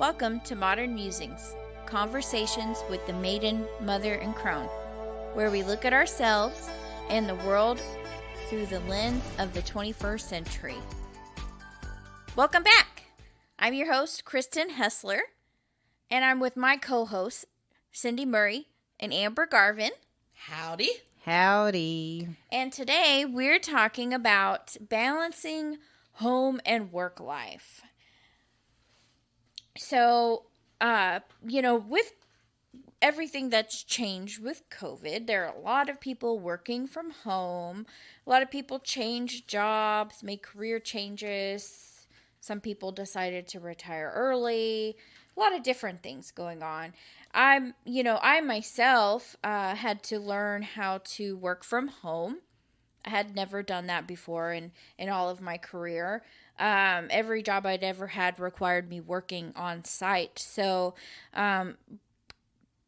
Welcome to Modern Musings, conversations with the maiden, mother, and crone, where we look at ourselves and the world through the lens of the 21st century. Welcome back! I'm your host, Kristen Hessler, and I'm with my co-hosts, Cindy Murray and Amber Garvin. Howdy. Howdy. And today we're talking about balancing home and work life. So, with everything that's changed with COVID, there are a lot of people working from home. A lot of people change jobs, make career changes. Some people decided to retire early. A lot of different things going on. I myself had to learn how to work from home. I had never done that before in all of my career. Every job I'd ever had required me working on site. So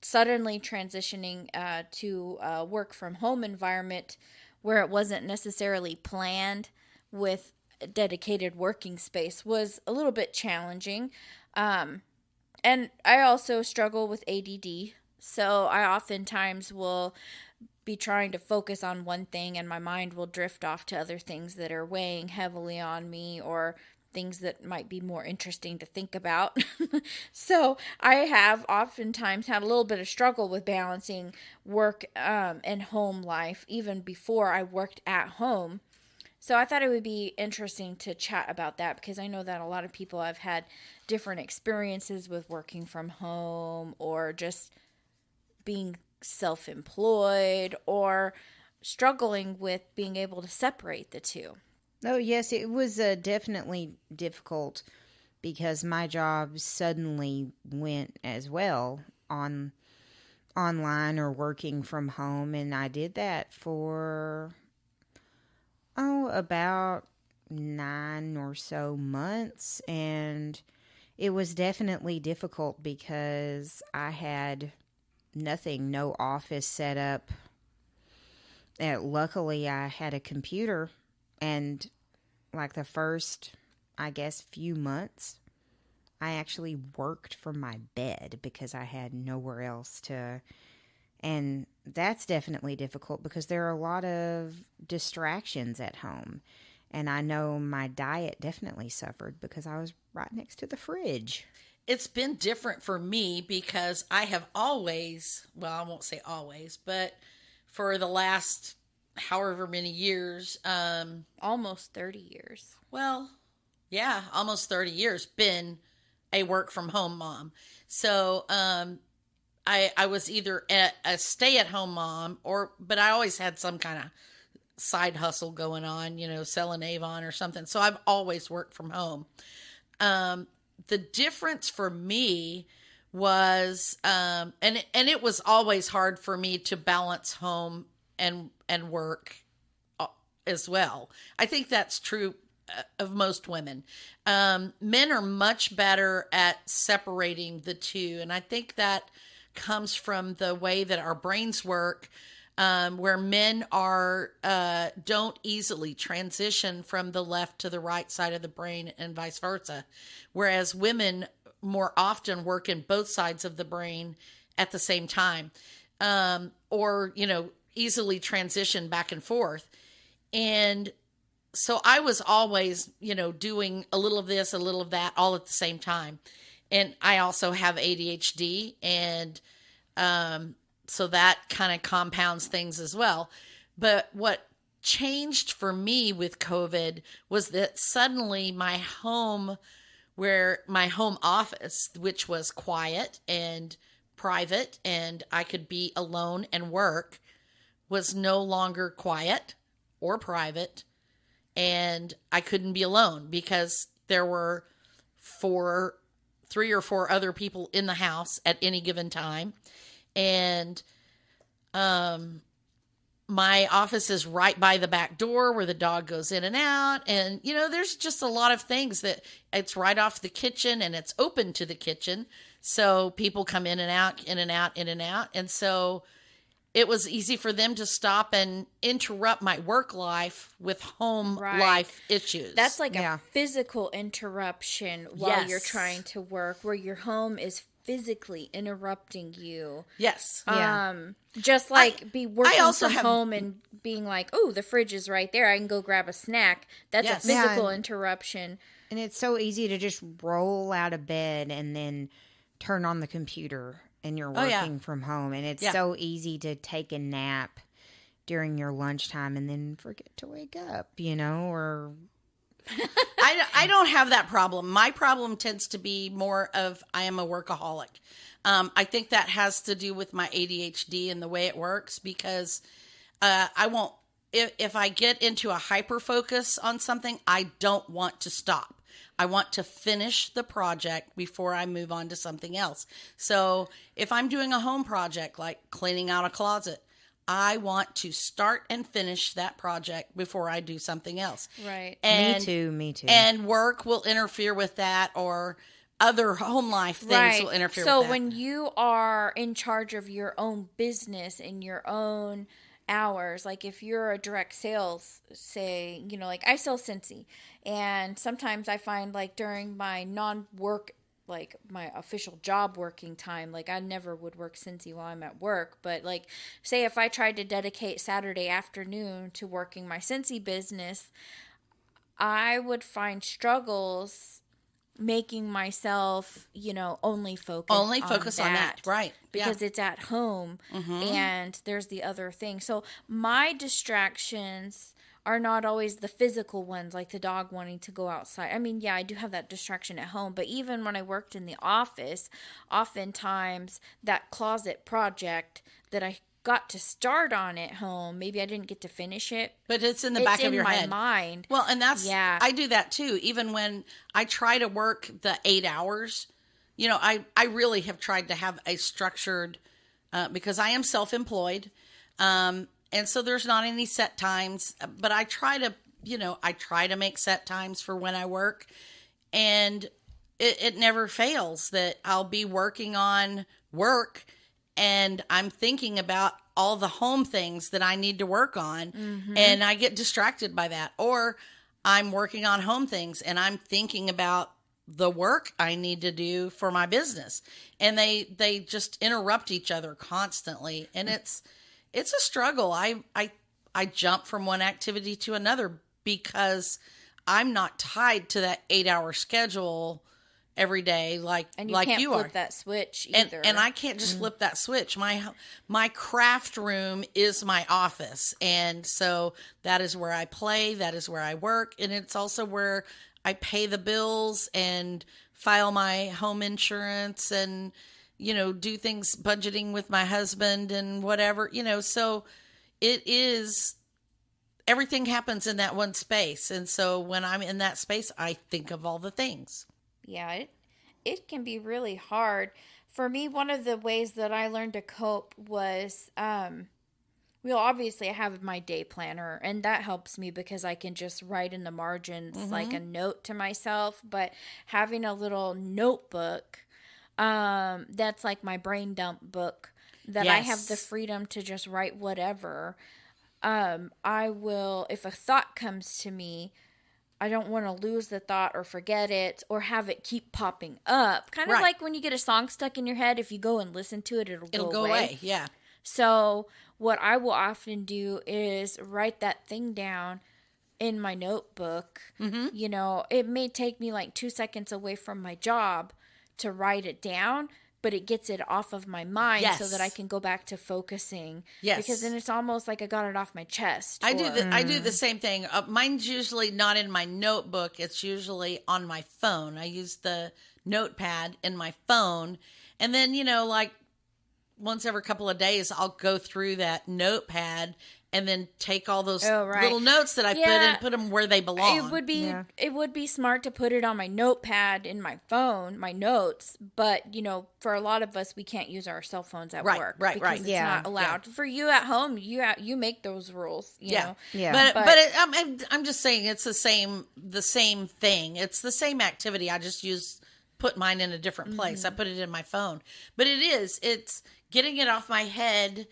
suddenly transitioning to a work from home environment where it wasn't necessarily planned with a dedicated working space was a little bit challenging. And I also struggle with ADD, so I oftentimes will be trying to focus on one thing and my mind will drift off to other things that are weighing heavily on me or things that might be more interesting to think about. So I have oftentimes had a little bit of struggle with balancing work and home life even before I worked at home. So I thought it would be interesting to chat about that because I know that a lot of people have had different experiences with working from home or just being self-employed or struggling with being able to separate the two. Oh, yes, it was definitely difficult because my job suddenly went as well online or working from home, and I did that for about 9 or so months, and it was definitely difficult because I had no office set up. Luckily, I had a computer, and like the first, few months, I actually worked from my bed because I had nowhere else to. And that's definitely difficult because there are a lot of distractions at home. And I know my diet definitely suffered because I was right next to the fridge. It's been different for me because I have always, well, I won't say always, but for the last however many years, Almost 30 years. well, yeah, almost 30 years, been a work from home mom. So, I was either a stay-at-home mom but I always had some kind of side hustle going on, selling Avon or something. So I've always worked from home. The difference for me was, and it was always hard for me to balance home and work as well. I think that's true of most women. Men are much better at separating the two. And I think that comes from the way that our brains work, where men don't easily transition from the left to the right side of the brain and vice versa, whereas women more often work in both sides of the brain at the same time, or easily transition back and forth. And so I was always doing a little of this, a little of that, all at the same time. And I also have ADHD, and so that kind of compounds things as well. But what changed for me with COVID was that suddenly my home office, which was quiet and private, and I could be alone and work, was no longer quiet or private, and I couldn't be alone because there were 3 or 4 other people in the house at any given time. And my office is right by the back door where the dog goes in and out. And, there's just a lot of things that it's right off the kitchen and it's open to the kitchen. So people come in and out, in and out, in and out. And so it was easy for them to stop and interrupt my work life with home Right. life issues. That's like Yeah. a physical interruption while you're Yes. trying to work, where your home is physically interrupting you. yes. Yeah. Just like be working also from have- home and being like, oh, the fridge is right there. I can go grab a snack. That's Yes. a physical Yeah. interruption. And it's so easy to just roll out of bed and then turn on the computer and you're Oh, working yeah. from home. And it's Yeah. so easy to take a nap during your lunchtime and then forget to wake up, or I don't have that problem. My problem tends to be more of I am a workaholic. I think that has to do with my ADHD and the way it works, because I won't, if I get into a hyper focus on something, I don't want to stop. I want to finish the project before I move on to something else. So if I'm doing a home project like cleaning out a closet, I want to start and finish that project before I do something else. Right. And, me too. And work will interfere with that, or other home life things will interfere So with that. when you are in charge of your own business and your own hours, like if you're a direct sales, say, like I sell Scentsy, and sometimes I find like during my non-work, like my official job working time, like I never would work Scentsy while I'm at work, but like say if I tried to dedicate Saturday afternoon to working my Scentsy business, I would find struggles making myself, only focus on that. Right. Because it's at home and there's the other thing. So my distractions are not always the physical ones, like the dog wanting to go outside. I mean, yeah, I do have that distraction at home, but even when I worked in the office, oftentimes that closet project that I got to start on at home, maybe I didn't get to finish it. But it's in the back of your head. It's in my mind. Well, and that's, Yeah. I do that too. Even when I try to work the 8 hours, I really have tried to have a structured, because I am self-employed. And so there's not any set times, but I try to make set times for when I work, and it never fails that I'll be working on work and I'm thinking about all the home things that I need to work on, and I get distracted by that. Or I'm working on home things and I'm thinking about the work I need to do for my business. And they just interrupt each other constantly. And it's a struggle. I jump from one activity to another because I'm not tied to that 8-hour schedule every day like And you like can't you flip are. that switch And, either. and I can't just flip that switch. My craft room is my office. And so that is where I play. That is where I work. And it's also where I pay the bills and file my home insurance and, do things, budgeting with my husband and whatever, so it is, everything happens in that one space. And so when I'm in that space, I think of all the things. Yeah, it can be really hard. For me, one of the ways that I learned to cope was, obviously I have my day planner, and that helps me because I can just write in the margins like a note to myself. But having a little notebook, that's like my brain dump book that I have the Yes. freedom to just write whatever. I will, if a thought comes to me, I don't want to lose the thought or forget it or have it keep popping up. Kind of Right. like when you get a song stuck in your head, if you go and listen to it, it'll Go away. Yeah. So what I will often do is write that thing down in my notebook. It may take me like 2 seconds away from my job to write it down, but it gets it off of my mind so that I Yes. can go back to focusing. Yes. Because then it's almost like I got it off my chest. I do the same thing. Mine's usually not in my notebook. It's usually on my phone. I use the notepad in my phone. And then, like once every couple of days, I'll go through that notepad and then take all those little notes that I put and put them where they belong. It would be smart to put it on my notepad in my phone, my notes, but for a lot of us we can't use our cell phones at work because it's not allowed. For you at home, you make those rules, you know. Yeah. But I'm just saying it's the same thing. It's the same activity. I just put mine in a different place. I put it in my phone. But it's getting it off my head.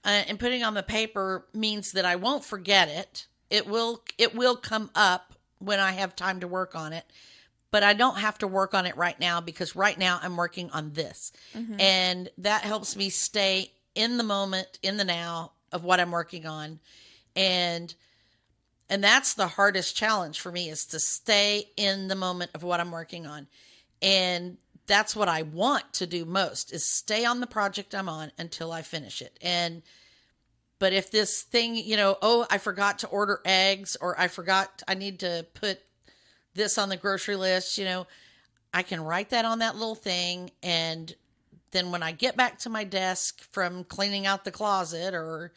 and putting on the paper means that I won't forget it. It will come up when I have time to work on it, but I don't have to work on it right now because right now I'm working on this. And that helps me stay in the moment, in the now of what I'm working on. And that's the hardest challenge for me, is to stay in the moment of what I'm working on. And that's what I want to do most, is stay on the project I'm on until I finish it. But if this thing, I forgot to order eggs, or I need to put this on the grocery list, I can write that on that little thing. And then when I get back to my desk from cleaning out the closet or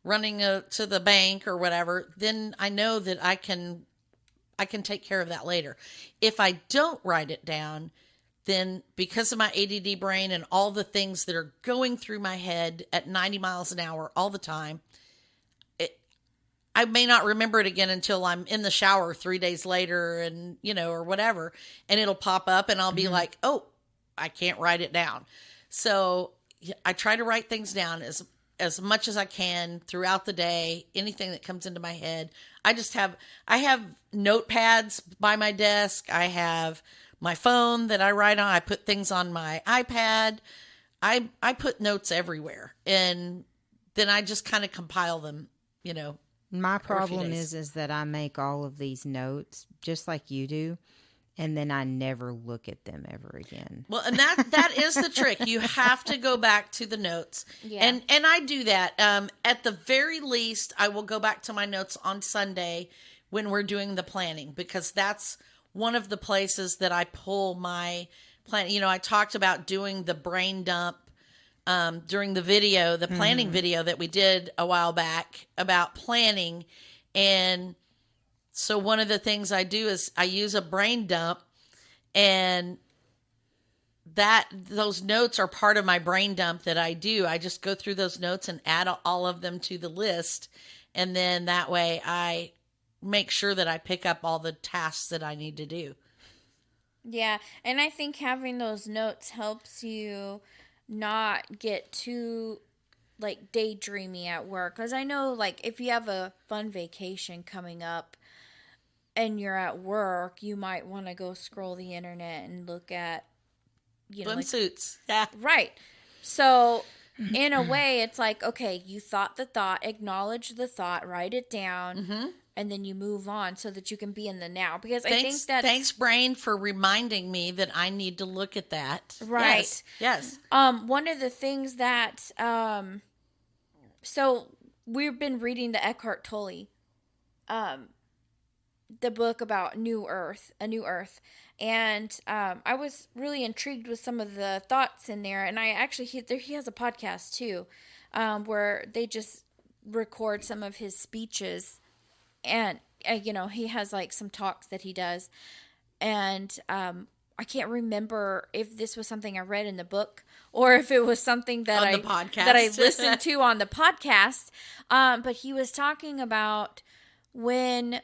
running to the bank or whatever, then I know that I can take care of that later. If I don't write it down, then because of my ADD brain and all the things that are going through my head at 90 miles an hour all the time, I may not remember it again until I'm in the shower 3 days later, and, or whatever, and it'll pop up and I'll be like, oh, I can't write it down. So I try to write things down as much as I can throughout the day, anything that comes into my head. I have notepads by my desk. I have my phone that I write on. I put things on my iPad. I put notes everywhere, and then I just kind of compile them, My problem is that I make all of these notes just like you do, and then I never look at them ever again. Well, and that is the trick. You have to go back to the notes. Yeah. And I do that. At the very least, I will go back to my notes on Sunday when we're doing the planning, because that's one of the places that I pull my plan. I talked about doing the brain dump during the video, the planning video that we did a while back about planning. And so one of the things I do is I use a brain dump, and those notes are part of my brain dump that I do. I just go through those notes and add all of them to the list. And then that way I make sure that I pick up all the tasks that I need to do. Yeah. And I think having those notes helps you not get too daydreamy at work. Because I know if you have a fun vacation coming up and you're at work, you might want to go scroll the internet and look at swimsuits. Yeah. Right. So in a way, it's okay, you thought the thought, acknowledge the thought, write it down, and then you move on so that you can be in the now. Because I think that... Thanks, brain, for reminding me that I need to look at that. Right. Yes. One of the things that... so we've been reading the Eckhart Tolle, the book about A New Earth. And I was really intrigued with some of the thoughts in there. And he has a podcast too, where they just record some of his speeches. And, he has some talks that he does. And I can't remember if this was something I read in the book or if it was something that I listened to on the podcast. But he was talking about when...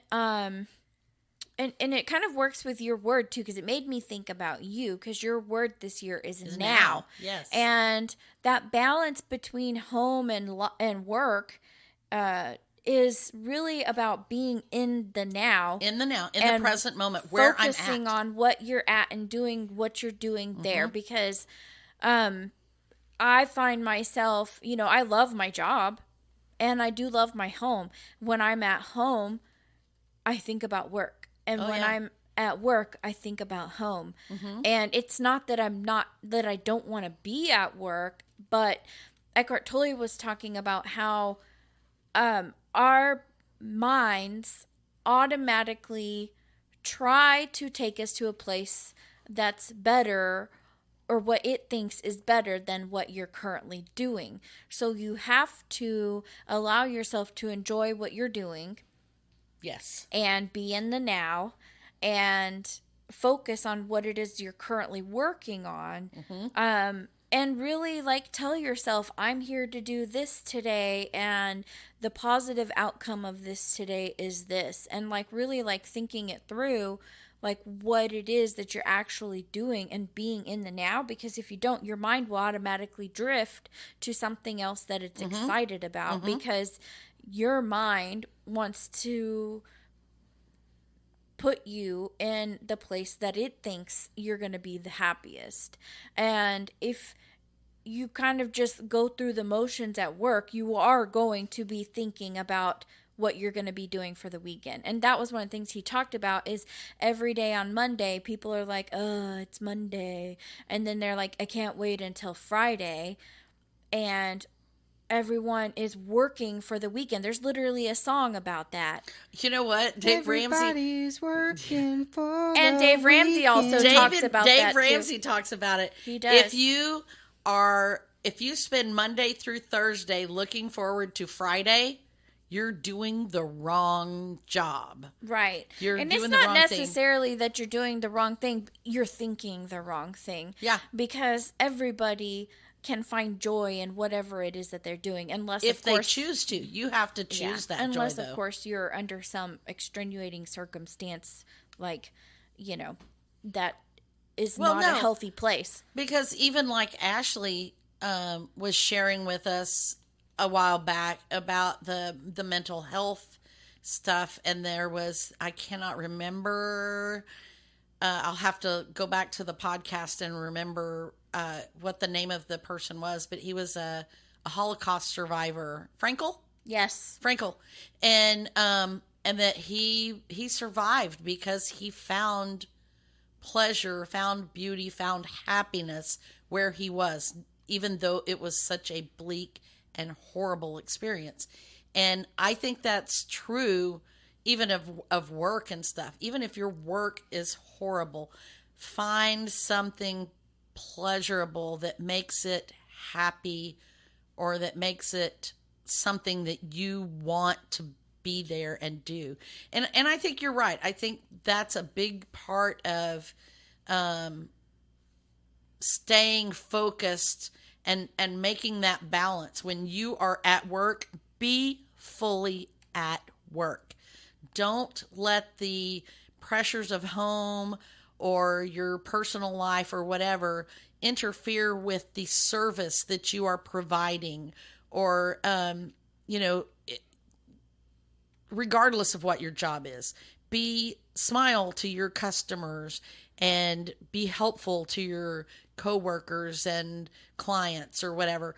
And it kind of works with your word, too, because it made me think about you, because your word this year is now. Yes. And that balance between home and work is really about being in the now. In the present moment, where I'm at. Focusing on what you're at and doing what you're doing there. Because I find myself, I love my job, and I do love my home. When I'm at home, I think about work. And I'm at work, I think about home. And it's not that I don't want to be at work, but Eckhart Tolle was talking about how our minds automatically try to take us to a place that's better, or what it thinks is better than what you're currently doing. So you have to allow yourself to enjoy what you're doing. Yes. And be in the now and focus on what it is you're currently working on. And really tell yourself, I'm here to do this today, and the positive outcome of this today is this. And really thinking it through, like what it is that you're actually doing and being in the now, because if you don't, your mind will automatically drift to something else that it's excited about, because your mind wants to put you in the place that it thinks you're going to be the happiest. And if you kind of just go through the motions at work, you are going to be thinking about what you're going to be doing for the weekend. And that was one of the things he talked about, is every day on Monday, people are like, oh, it's Monday. And then they're like, I can't wait until Friday. And everyone is working for the weekend. There's literally a song about that. You know what? Dave Ramsey. Everybody's working for And the Dave Ramsey also weekend. talks about that Dave Ramsey too. talks about it. He does. If you spend Monday through Thursday looking forward to Friday, you're doing the wrong job. Right. You're and doing it's the not wrong necessarily that you're doing the wrong thing. You're thinking the wrong thing. Yeah. Because everybody can find joy in whatever it is that they're doing, unless If of course, they choose to. You have to choose that unless joy, though. of course you're under some extenuating circumstance, like, that is not a healthy place. Because even like Ashley was sharing with us a while back about the mental health stuff, and there was, I cannot remember, I'll have to go back to the podcast and remember what the name of the person was, but he was a Holocaust survivor. Frankel? Yes. Frankel. And that he survived because he found pleasure, found beauty, found happiness where he was, even though it was such a bleak and horrible experience. And I think that's true even of work and stuff. Even if your work is horrible, find something pleasurable that makes it happy, or that makes it something that you want to be there and do. And I think you're right. I think that's a big part of staying focused and making that balance. When you are at work, be fully at work. Don't let the pressures of home or your personal life or whatever interfere with the service that you are providing, or regardless of what your job is. Smile to your customers and be helpful to your coworkers and clients or whatever,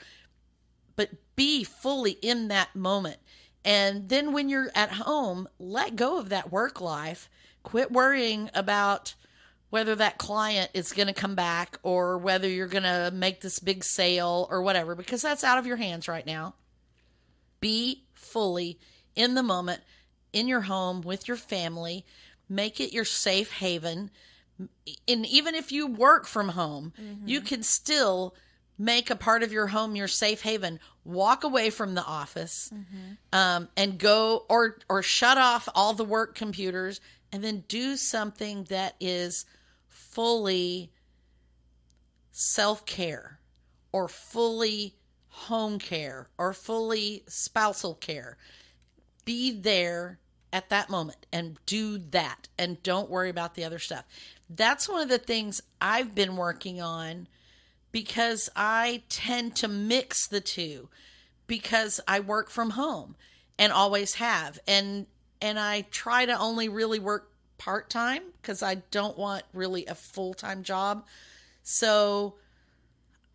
but be fully in that moment. And then when you're at home, let go of that work life. Quit worrying about whether that client is going to come back, or whether you're going to make this big sale or whatever, because that's out of your hands right now. Be fully in the moment, in your home, with your family. Make it your safe haven. And even if you work from home, you can still make a part of your home your safe haven. Walk away from the office, and go or shut off all the work computers, and then do something that is fully self-care, or fully home care, or fully spousal care. Be there at that moment and do that, and don't worry about the other stuff. That's one of the things I've been working on, because I tend to mix the two, because I work from home and always have. And I try to only really work part-time, because I don't want really a full-time job. So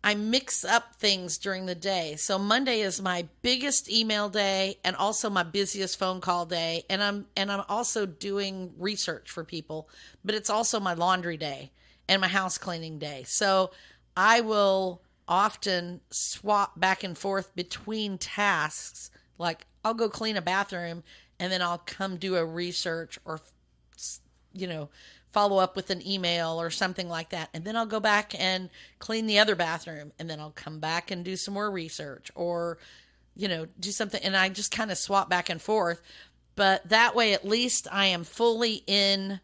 I mix up things during the day. So Monday is my biggest email day, and also my busiest phone call day. And I'm also doing research for people, but it's also my laundry day and my house cleaning day. So I will often swap back and forth between tasks. Like, I'll go clean a bathroom, and then I'll come do a research, or follow up with an email or something like that. And then I'll go back and clean the other bathroom, and then I'll come back and do some more research, or, do something. And I just kind of swap back and forth. But that way, at least I am fully in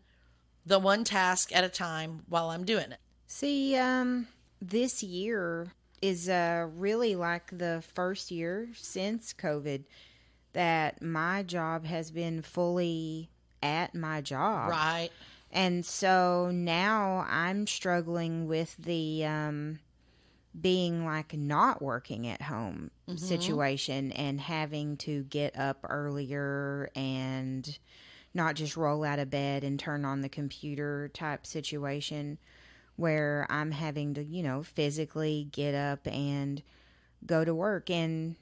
the one task at a time while I'm doing it. See, this year is really like the first year since COVID that my job has been fully at my job. Right. And so now I'm struggling with the being like not working at home situation and having to get up earlier and not just roll out of bed and turn on the computer type situation where I'm having to, physically get up and go to work. And,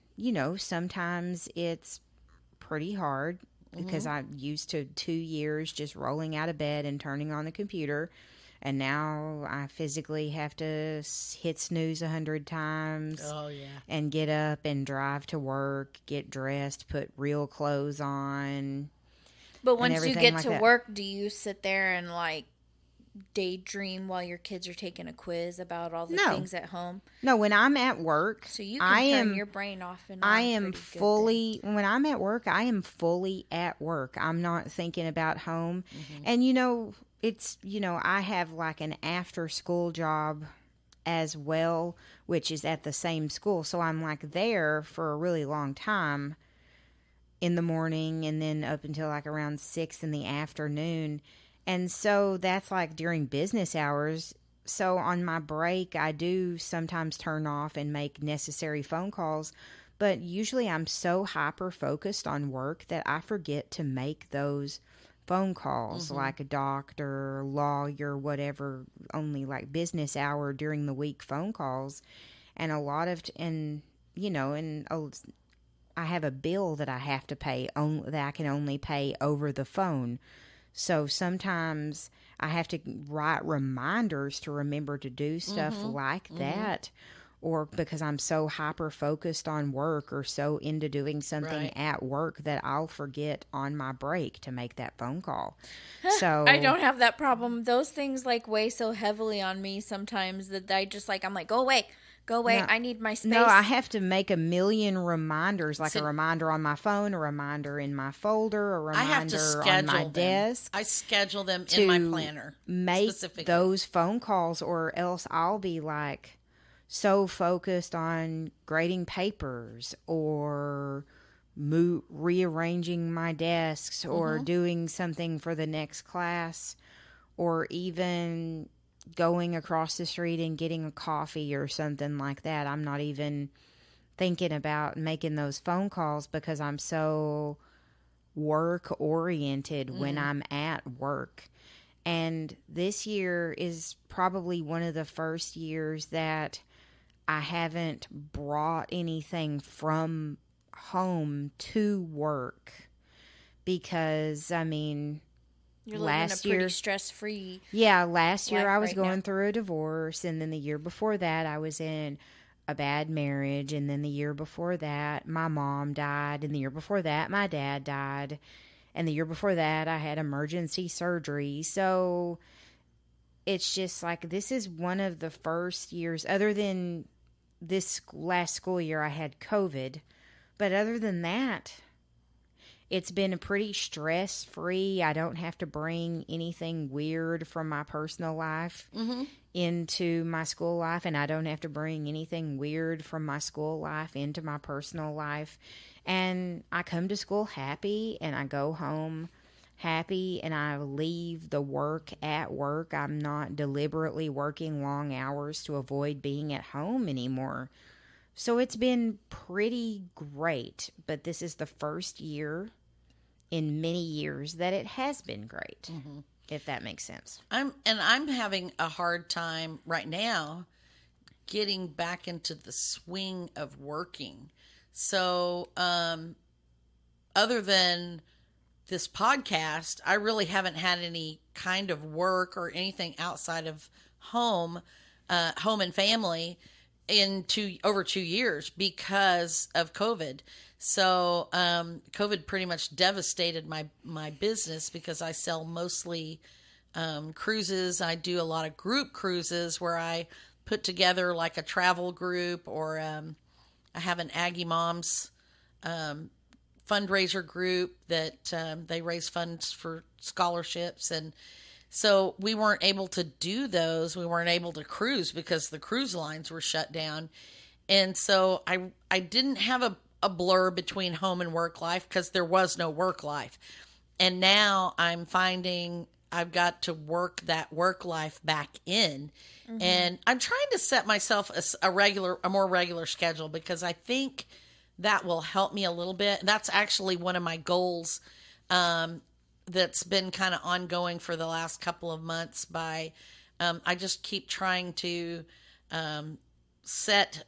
sometimes it's pretty hard because I'm used to 2 years just rolling out of bed and turning on the computer. And now I physically have to hit snooze 100 times. Oh, yeah. And get up and drive to work, get dressed, put real clothes on. But once you get like to that. work, do you sit there and like daydream while your kids are taking a quiz about all the No. things at home? No, when I'm at work, So you can turn your brain off and on. I am fully, when I'm at work, I am fully at work. I'm not thinking about home. And, it's, I have like an after school job as well, which is at the same school. So I'm like there for a really long time in the morning and then up until like around 6 in the afternoon. And so that's like during business hours. So on my break, I do sometimes turn off and make necessary phone calls. But usually I'm so hyper focused on work that I forget to make those phone calls, like a doctor, lawyer, whatever, only like business hour during the week phone calls. And a lot of, I have a bill that I have to pay, that I can only pay over the phone. So sometimes I have to write reminders to remember to do stuff like that. Or because I'm so hyper focused on work or so into doing something at work that I'll forget on my break to make that phone call. So I don't have that problem. Those things like weigh so heavily on me sometimes that I'm like, go away. No, I need my space. No, I have to make a million reminders, like a reminder on my phone, a reminder in my folder, a reminder on my desk. I schedule them in my planner. Make those phone calls, or else I'll be like so focused on grading papers or rearranging my desks or doing something for the next class or even going across the street and getting a coffee or something like that. I'm not even thinking about making those phone calls because I'm so work oriented when I'm at work. And this year is probably one of the first years that I haven't brought anything from home to work because, you're living last a pretty year stress-free. Yeah, last year life I was right going now. through a divorce, and then the year before that I was in a bad marriage, and then the year before that my mom died, and the year before that my dad died, and the year before that I had emergency surgery. So it's just like this is one of the first years, other than this last school year I had COVID, but other than that, it's been a pretty stress-free. I don't have to bring anything weird from my personal life into my school life, and I don't have to bring anything weird from my school life into my personal life. And I come to school happy, and I go home happy, and I leave the work at work. I'm not deliberately working long hours to avoid being at home anymore. So it's been pretty great, but this is the first year in many years that it has been great, if that makes sense. I'm having a hard time right now getting back into the swing of working. So, other than this podcast, I really haven't had any kind of work or anything outside of home and family in over 2 years because of COVID. So COVID pretty much devastated my business because I sell mostly cruises. I do a lot of group cruises where I put together like a travel group, or I have an Aggie Moms fundraiser group that they raise funds for scholarships. And so we weren't able to do those. We weren't able to cruise because the cruise lines were shut down. And so I didn't have a blur between home and work life because there was no work life. And now I'm finding I've got to work that work life back in. And I'm trying to set myself a more regular schedule, because I think that will help me a little bit. That's actually one of my goals, that's been kind of ongoing for the last couple of months. I just keep trying to set,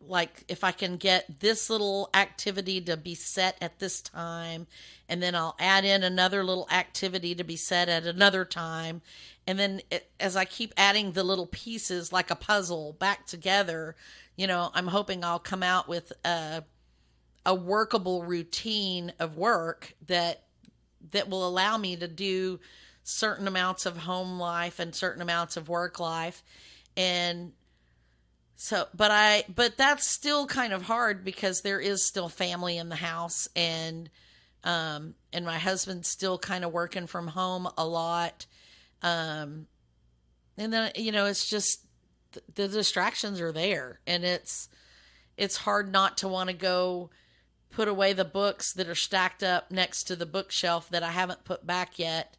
like, if I can get this little activity to be set at this time, and then I'll add in another little activity to be set at another time. And then as I keep adding the little pieces like a puzzle back together, I'm hoping I'll come out with a workable routine of work that will allow me to do certain amounts of home life and certain amounts of work life. And so, but that's still kind of hard, because there is still family in the house, and my husband's still kind of working from home a lot. And then, it's just the distractions are there, and it's hard not to want to go put away the books that are stacked up next to the bookshelf that I haven't put back yet,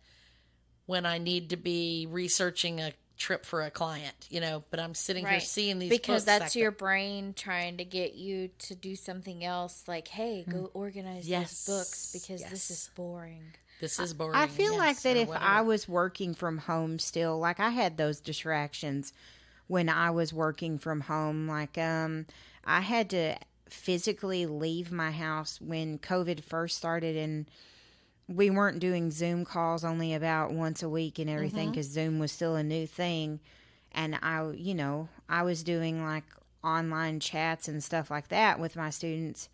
when I need to be researching a trip for a client, but I'm sitting here seeing these because books that's your brain trying to get you to do something else, like, hey, go organize those books, because this is boring. This is boring. I feel like that if I was working from home still, like, I had those distractions when I was working from home. Like, I had to physically leave my house when COVID first started, and we weren't doing Zoom calls only about once a week and everything, because Zoom was still a new thing. And I was doing like online chats and stuff like that with my students.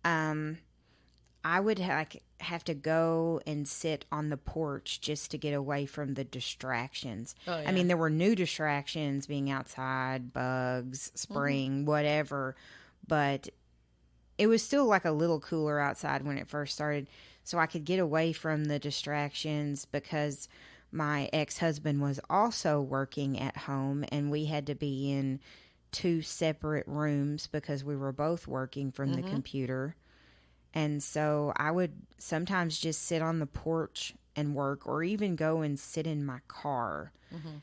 I would have to go and sit on the porch just to get away from the distractions. Oh, yeah. I mean, there were new distractions, being outside, bugs, spring, whatever, but it was still like a little cooler outside when it first started. So I could get away from the distractions, because my ex-husband was also working at home, and we had to be in 2 separate rooms because we were both working from the computer. And so I would sometimes just sit on the porch and work, or even go and sit in my car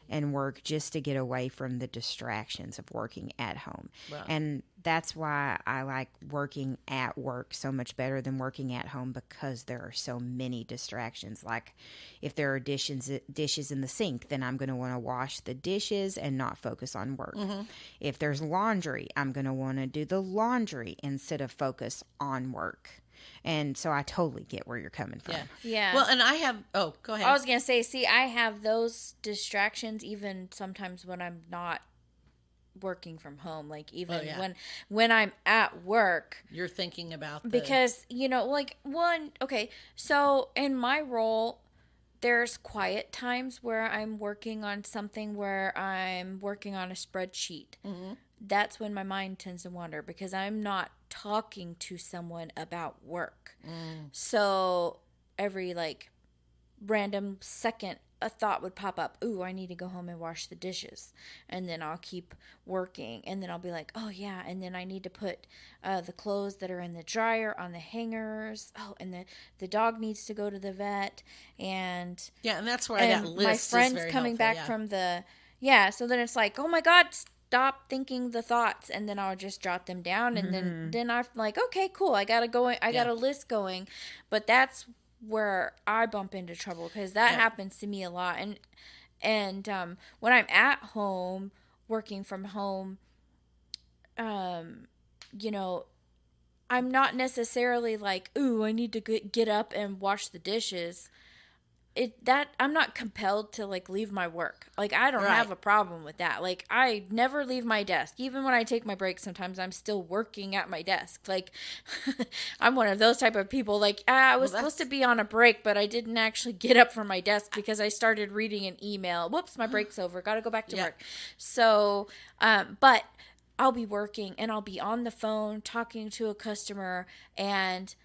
and work, just to get away from the distractions of working at home. Wow. And that's why I like working at work so much better than working at home, because there are so many distractions. Like, if there are dishes in the sink, then I'm going to want to wash the dishes and not focus on work. If there's laundry, I'm going to want to do the laundry instead of focus on work. And so I totally get where you're coming from. Yeah. Well, and I have, go ahead. I was going to say, see, I have those distractions even sometimes when I'm not working from home. Like, even when I'm at work. You're thinking about because, so in my role, there's quiet times where I'm working on something, where I'm working on a spreadsheet. That's when my mind tends to wander, because I'm not talking to someone about work. So every random second, a thought would pop up. Ooh, I need to go home and wash the dishes. And then I'll keep working, and then I'll be like, oh yeah, and then I need to put the clothes that are in the dryer on the hangers. Oh, and the dog needs to go to the vet. And and that's where that list my friend's is very coming helpful, back from the so then it's like, oh my god, stop thinking the thoughts, and then I'll just jot them down, and then I'm like, okay, cool, I got a list going. But that's where I bump into trouble, because that happens to me a lot. And when I'm at home working from home, I'm not necessarily like, ooh, I need to get up and wash the dishes. I'm not compelled to leave my work. I don't have a problem with that. I never leave my desk. Even when I take my break, sometimes I'm still working at my desk. I'm one of those type of people. I was supposed to be on a break, but I didn't actually get up from my desk because I started reading an email. Whoops, my break's over. Got to go back to work. So, but I'll be working, and I'll be on the phone talking to a customer, and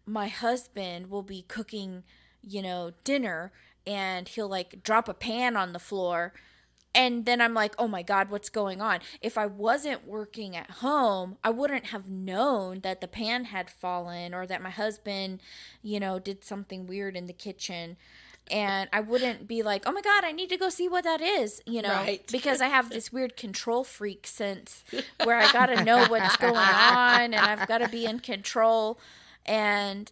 my husband will be cooking dinner, and he'll drop a pan on the floor, and then I'm like, oh my god, what's going on? If I wasn't working at home, I wouldn't have known that the pan had fallen, or that my husband did something weird in the kitchen. And I wouldn't be like, oh my God, I need to go see what that is, Right. because I have this weird control freak sense where I got to know what's going on and I've got to be in control. And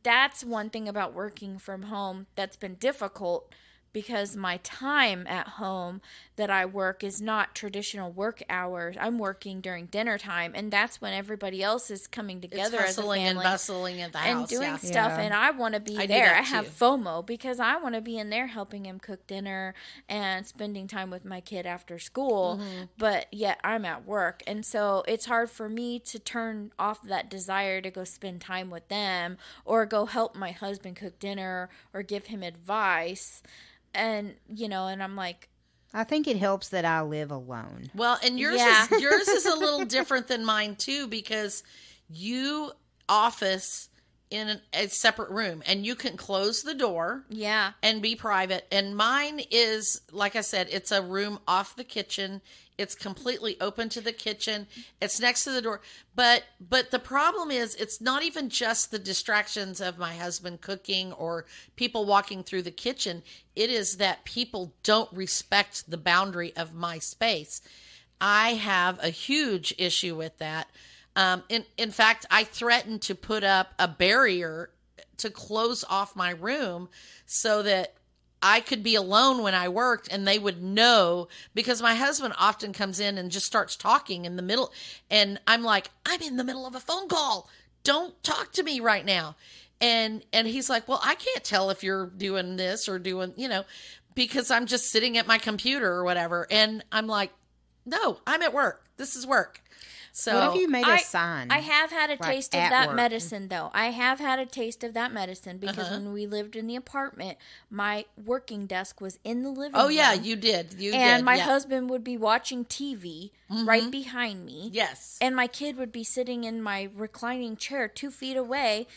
that's one thing about working from home that's been difficult, because my time at home that I work is not traditional work hours. I'm working during dinner time, and that's when everybody else is coming together as a hustling and family bustling at the house. and doing yeah. stuff. Yeah. And I want to be I do there. that I have too. FOMO because I want to be in there helping him cook dinner and spending time with my kid after school. But yet I'm at work, and so it's hard for me to turn off that desire to go spend time with them or go help my husband cook dinner or give him advice. And and I'm like, I think it helps that I live alone. Well, and yours Yeah. yours is a little different than mine too, because you office in a separate room and you can close the door yeah, and be private. And mine is, like I said, it's a room off the kitchen. It's completely open to the kitchen. It's next to the door. But the problem is, it's not even just the distractions of my husband cooking or people walking through the kitchen. It is that people don't respect the boundary of my space. I have a huge issue with that. In fact, I threatened to put up a barrier to close off my room so that I could be alone when I worked and they would know, because my husband often comes in and just starts talking in the middle. And I'm like, I'm in the middle of a phone call. Don't talk to me right now. And he's like, well, I can't tell if you're doing this or doing, because I'm just sitting at my computer or whatever. And I'm like, no, I'm at work. This is work. So What if you made a sign? I have had a like, taste of at that work? medicine, though. I have had a taste of that medicine because Uh-huh. when we lived in the apartment, my working desk was in the living Oh room. yeah, you did. You and did. my yeah. husband would be watching TV right behind me. Yes. And my kid would be sitting in my reclining chair 2 feet away.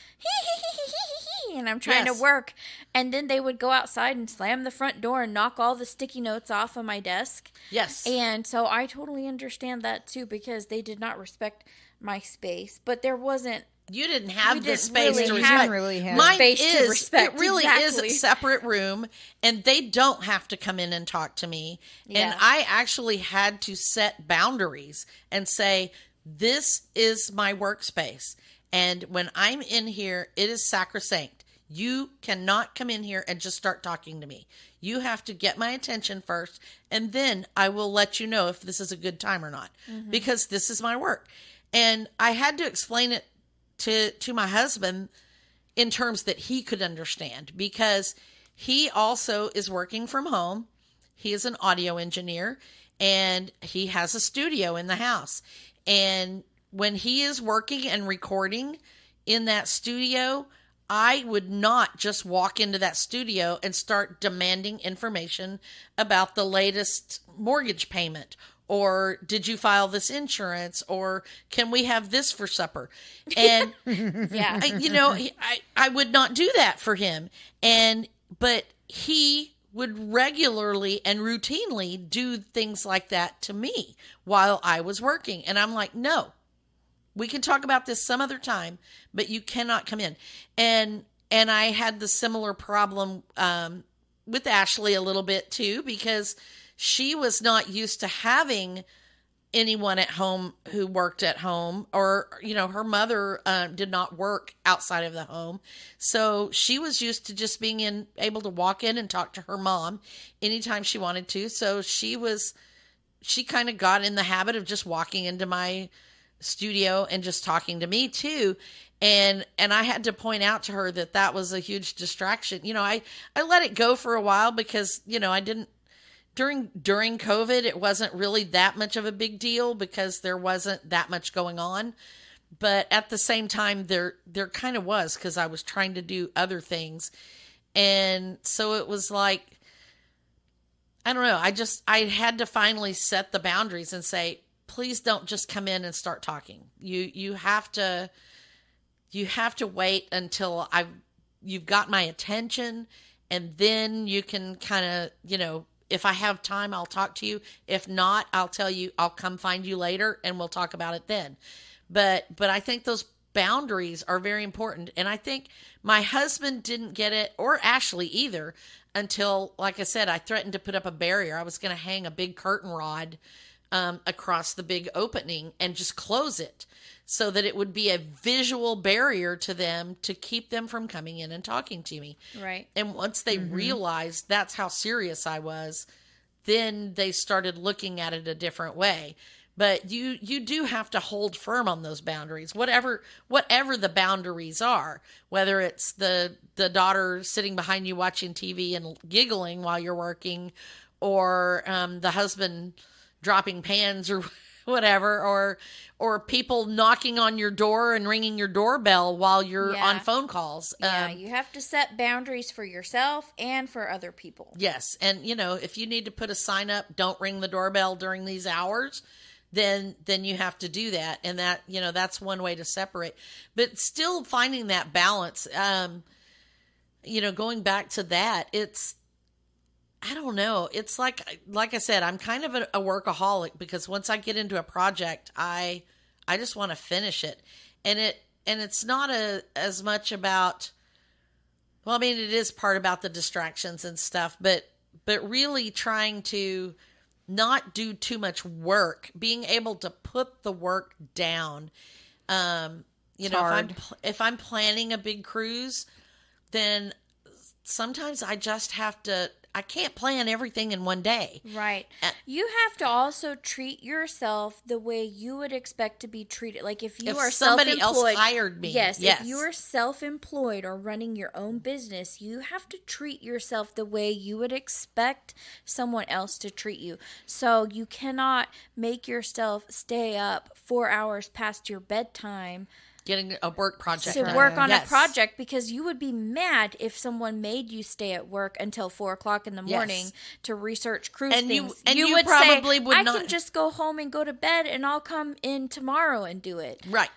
And I'm trying Yes. to work. And then they would go outside and slam the front door and knock all the sticky notes off of my desk. Yes. And so I totally understand that too, because they did not respect my space. But there wasn't. You didn't have We the didn't space really to have- respect. really have Mine space to is respect, it really exactly. is a separate room, and they don't have to come in and talk to me. And Yeah. I actually had to set boundaries and say, this is my workspace, and when I'm in here, it is sacrosanct. You cannot come in here and just start talking to me. You have to get my attention first, and then I will let you know if this is a good time or not, because this is my work. And I had to explain it to my husband in terms that he could understand, because he also is working from home. He is an audio engineer and he has a studio in the house. And when he is working and recording in that studio, I would not just walk into that studio and start demanding information about the latest mortgage payment, or did you file this insurance, or can we have this for supper? And Yeah. I would not do that for him. But he would regularly and routinely do things like that to me while I was working. And I'm like, no, we can talk about this some other time, but you cannot come in. And I had the similar problem with Ashley a little bit too, because she was not used to having anyone at home who worked at home, or, her mother did not work outside of the home. So she was used to just being able to walk in and talk to her mom anytime she wanted to. So she kind of got in the habit of just walking into my studio and just talking to me too. And I had to point out to her that was a huge distraction. I let it go for a while because, I didn't, during COVID, it wasn't really that much of a big deal because there wasn't that much going on. But at the same time, there kind of was, because I was trying to do other things. And so it was like, I don't know. I had to finally set the boundaries and say, please don't just come in and start talking. You have to wait until you've got my attention, and then you can kind of, if I have time, I'll talk to you. If not, I'll tell you, I'll come find you later and we'll talk about it then. But I think those boundaries are very important. And I think my husband didn't get it, or Ashley either, until, like I said, I threatened to put up a barrier. I was going to hang a big curtain rod across the big opening and just close it so that it would be a visual barrier to them to keep them from coming in and talking to me. Right. And once they realized that's how serious I was, then they started looking at it a different way. But you do have to hold firm on those boundaries, whatever the boundaries are, whether it's the daughter sitting behind you watching TV and giggling while you're working, or the husband dropping pans or whatever, or people knocking on your door and ringing your doorbell while you're on phone calls. Yeah, you have to set boundaries for yourself and for other people. Yes. And, if you need to put a sign up, don't ring the doorbell during these hours, then you have to do that. And that, that's one way to separate. But still finding that balance, going back to that, I don't know. It's like I said, I'm kind of a workaholic, because once I get into a project, I just want to finish it. And it's not as much about, well, I mean, it is part about the distractions and stuff, but really trying to not do too much work, being able to put the work down. If I'm planning a big cruise, then sometimes I just have to, I can't plan everything in one day. Right. You have to also treat yourself the way you would expect to be treated. Like if you are somebody self-employed, else hired me. Yes. If you are self-employed or running your own business, you have to treat yourself the way you would expect someone else to treat you. So you cannot make yourself stay up 4 hours past your bedtime getting a work project to done. work on a project, because you would be mad if someone made you stay at work until 4 o'clock in the morning to research cruise things. You would probably say, would I not. can just go home and go to bed and I'll come in tomorrow and do it. Right.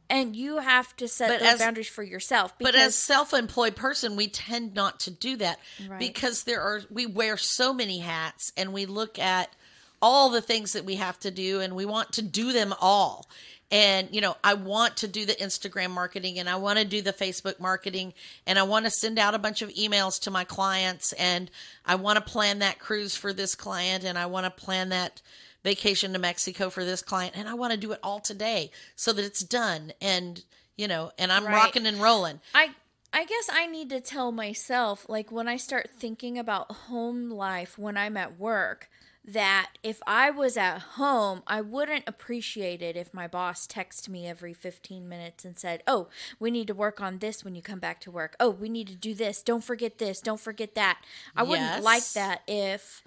And you have to set those boundaries for yourself. But as self-employed person, we tend not to do that, because we wear so many hats, and we look at all the things that we have to do, and we want to do them all. And, I want to do the Instagram marketing, and I want to do the Facebook marketing, and I want to send out a bunch of emails to my clients, and I want to plan that cruise for this client, and I want to plan that vacation to Mexico for this client, and I want to do it all today so that it's done. And, and I'm rocking and rolling. I guess I need to tell myself, like, when I start thinking about home life when I'm at work, that if I was at home, I wouldn't appreciate it if my boss texted me every 15 minutes and said, oh, we need to work on this when you come back to work. Oh, we need to do this. Don't forget this. Don't forget that. I wouldn't like that if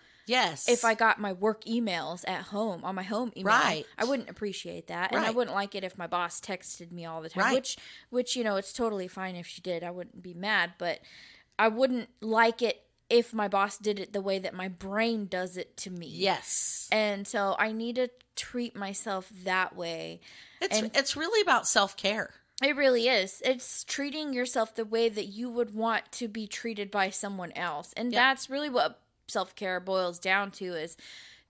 I got my work emails at home, on my home email. Right. I wouldn't appreciate that. And I wouldn't like it if my boss texted me all the time, which it's totally fine if she did. I wouldn't be mad, but I wouldn't like it if my boss did it the way that my brain does it to me. Yes. And so I need to treat myself that way. It's really about self-care. It really is. It's treating yourself the way that you would want to be treated by someone else. And that's really what self-care boils down to, is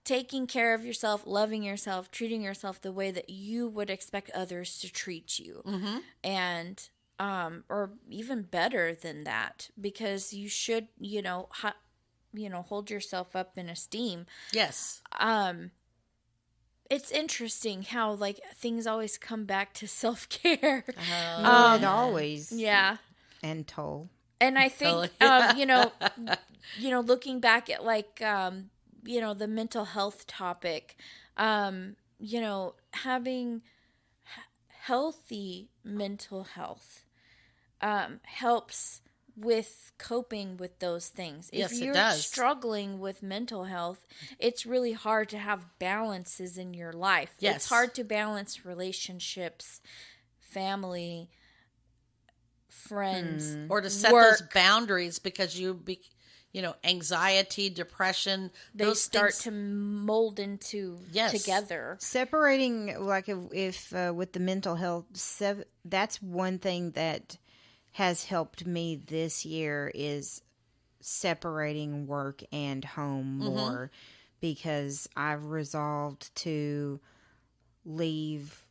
taking care of yourself, loving yourself, treating yourself the way that you would expect others to treat you. Mm-hmm. And or even better than that, because you should, hold yourself up in esteem. Yes. It's interesting how, like, things always come back to self-care. It always. Yeah. And toll. And I think, looking back at, like, the mental health topic, having healthy mental health helps with coping with those things. Yes, if you're it does. struggling with mental health, it's really hard to have balances in your life. Yes. It's hard to balance relationships, family, friends, or to set work. those boundaries, because anxiety, depression, They those start things, to mold into together. Separating, like if with the mental health, that's one thing that has helped me this year, is separating work and home more, because I've resolved to leave,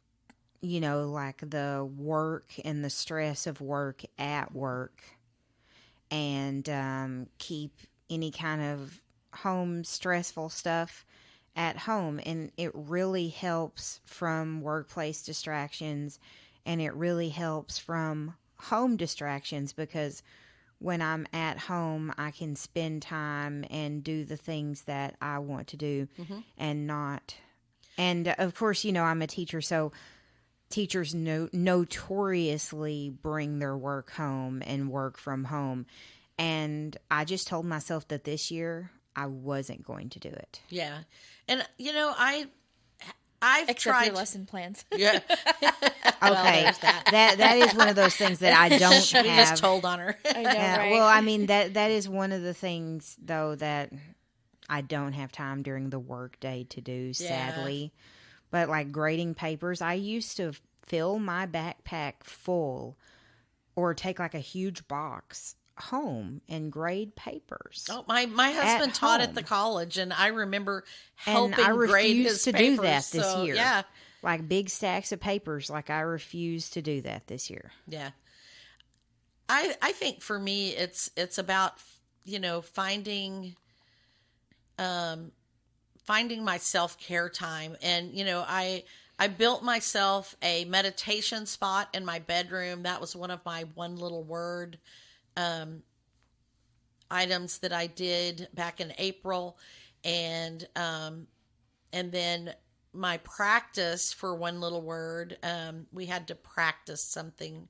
like the work and the stress of work at work, and keep any kind of home stressful stuff at home. And it really helps from workplace distractions, and it really helps from home distractions, because when I'm at home, I can spend time and do the things that I want to do and not. And of course, I'm a teacher, so teachers notoriously bring their work home and work from home. And I just told myself that this year I wasn't going to do it. Yeah. And, I've Except tried your lesson plans. Yeah. Okay, that is one of those things that I don't have. We just told on her. I know, right? Well, I mean that is one of the things though that I don't have time during the work day to do, sadly. But like grading papers, I used to fill my backpack full or take like a huge box home and grade papers. Oh, my husband taught at the college, and I remember helping grade his to papers. do that this year. Yeah. Like big stacks of papers, like I refuse to do that this year. Yeah. I think for me it's about finding my self-care time. And I built myself a meditation spot in my bedroom. That was one of my one little word items that I did back in April. And then my practice for one little word, we had to practice something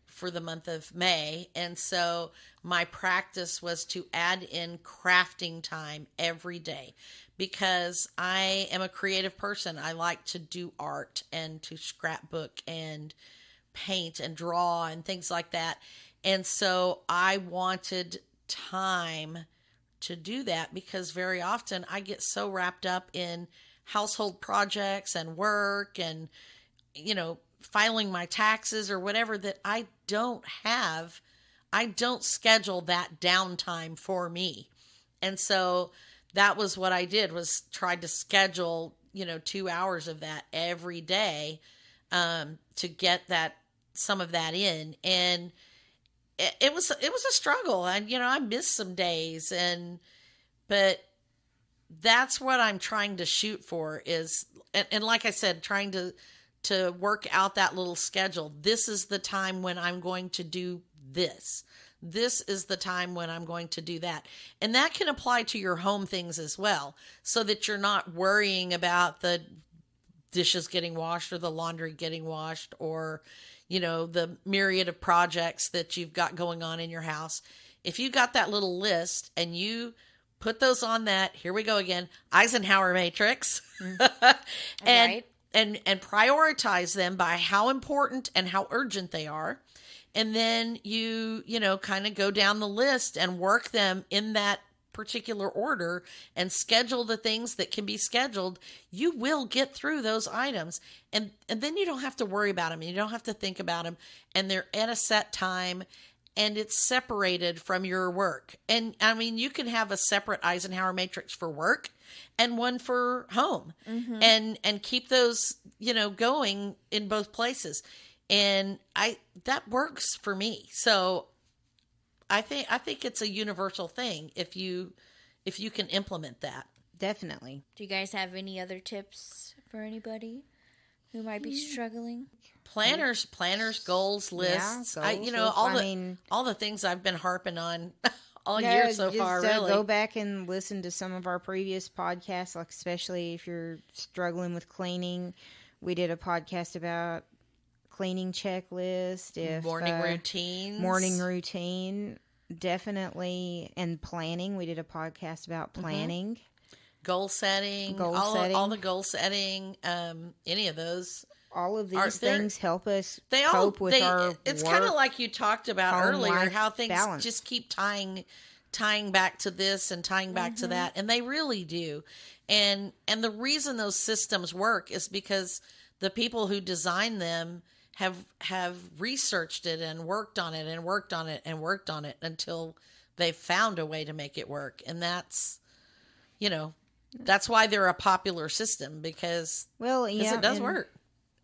for the month of May. And so my practice was to add in crafting time every day, because I am a creative person. I like to do art and to scrapbook and paint and draw and things like that. And so I wanted time to do that, because very often I get so wrapped up in household projects and work and, filing my taxes or whatever, that I don't schedule that downtime for me. And so that was what I did, was tried to schedule, 2 hours of that every day, to get some of that in. And it was a struggle. And, I missed some days, but that's what I'm trying to shoot for is, and like I said, trying to work out that little schedule. This is the time when I'm going to do this. This is the time when I'm going to do that. And that can apply to your home things as well, so that you're not worrying about the dishes getting washed or the laundry getting washed, or, the myriad of projects that you've got going on in your house. If you got that little list and you put those on that, here we go again, Eisenhower matrix, and prioritize them by how important and how urgent they are. And then you kind of go down the list and work them in that particular order and schedule the things that can be scheduled. You will get through those items, and then you don't have to worry about them, and you don't have to think about them, and they're at a set time, and it's separated from your work. And I mean, you can have a separate Eisenhower matrix for work and one for home, and keep those, going in both places. And that works for me. So I think it's a universal thing if you can implement that. Definitely. Do you guys have any other tips for anybody who might be struggling? Planners, goals, lists. Goals, all the things I've been harping on all year so far. Really, go back and listen to some of our previous podcasts, like especially if you're struggling with cleaning. We did a podcast about cleaning checklist, morning routine, definitely, and planning. We did a podcast about planning, goal setting, all the goal setting. Any of those. All of these things help us cope with our It's work, kind of like you talked about earlier, how things balance. Just keep tying back to this and tying back to that, and they really do. And the reason those systems work is because the people who design them have researched it and worked on it and worked on it and worked on it until they've found a way to make it work. And that's why they're a popular system, because it does work.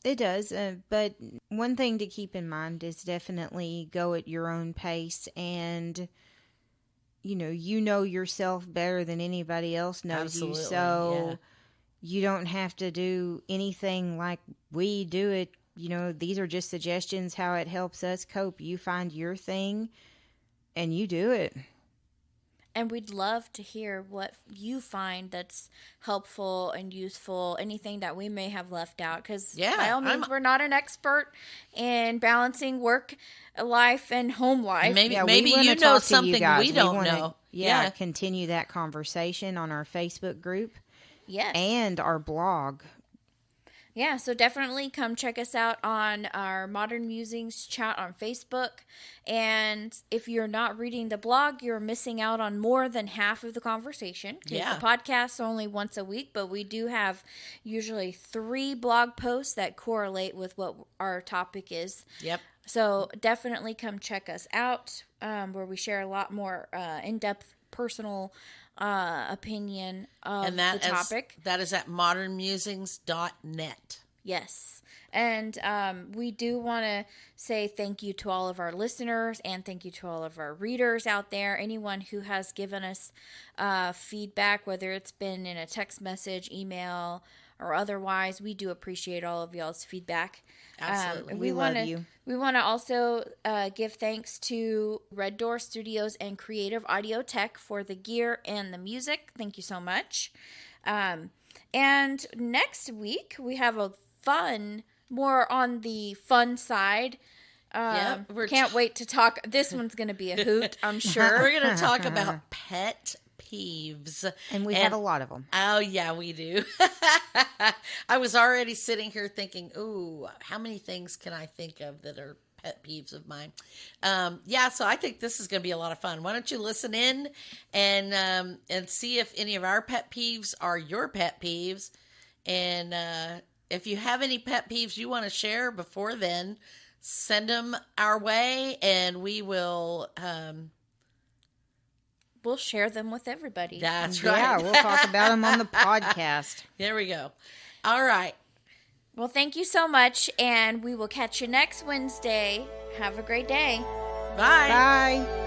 It does, but one thing to keep in mind is definitely go at your own pace, and you know yourself better than anybody else knows Absolutely, you, so yeah. you don't have to do anything like we do it. These are just suggestions how it helps us cope. You find your thing and you do it. And we'd love to hear what you find that's helpful and useful, anything that we may have left out. Because by all means, we're not an expert in balancing work life and home life. Maybe we you know something we don't wanna, know. Yeah, continue that conversation on our Facebook group. Yes. And our blog. Yeah, so definitely come check us out on our Modern Musings chat on Facebook. And if you're not reading the blog, you're missing out on more than half of the conversation. Yeah. The podcast's only once a week, but we do have usually 3 blog posts that correlate with what our topic is. Yep. So definitely come check us out, where we share a lot more in-depth personal opinion of the topic. That is at modernmusings.net. Yes. And we do want to say thank you to all of our listeners and thank you to all of our readers out there. Anyone who has given us feedback, whether it's been in a text message, email, or otherwise, we do appreciate all of y'all's feedback. Absolutely. We love you. We want to also give thanks to Red Door Studios and Creative Audio Tech for the gear and the music. Thank you so much. And next week, we have a more on the fun side. Can't wait to talk. This one's going to be a hoot, I'm sure. We're going to talk about pet peeves. And we have a lot of them. Oh, yeah, we do. I was already sitting here thinking, ooh, how many things can I think of that are pet peeves of mine? So I think this is going to be a lot of fun. Why don't you listen in and see if any of our pet peeves are your pet peeves. And if you have any pet peeves you want to share before then, send them our way and we will... we'll share them with everybody. That's right. Yeah, we'll talk about them on the podcast. There we go. All right. Well, thank you so much, and we will catch you next Wednesday. Have a great day. Bye. Bye.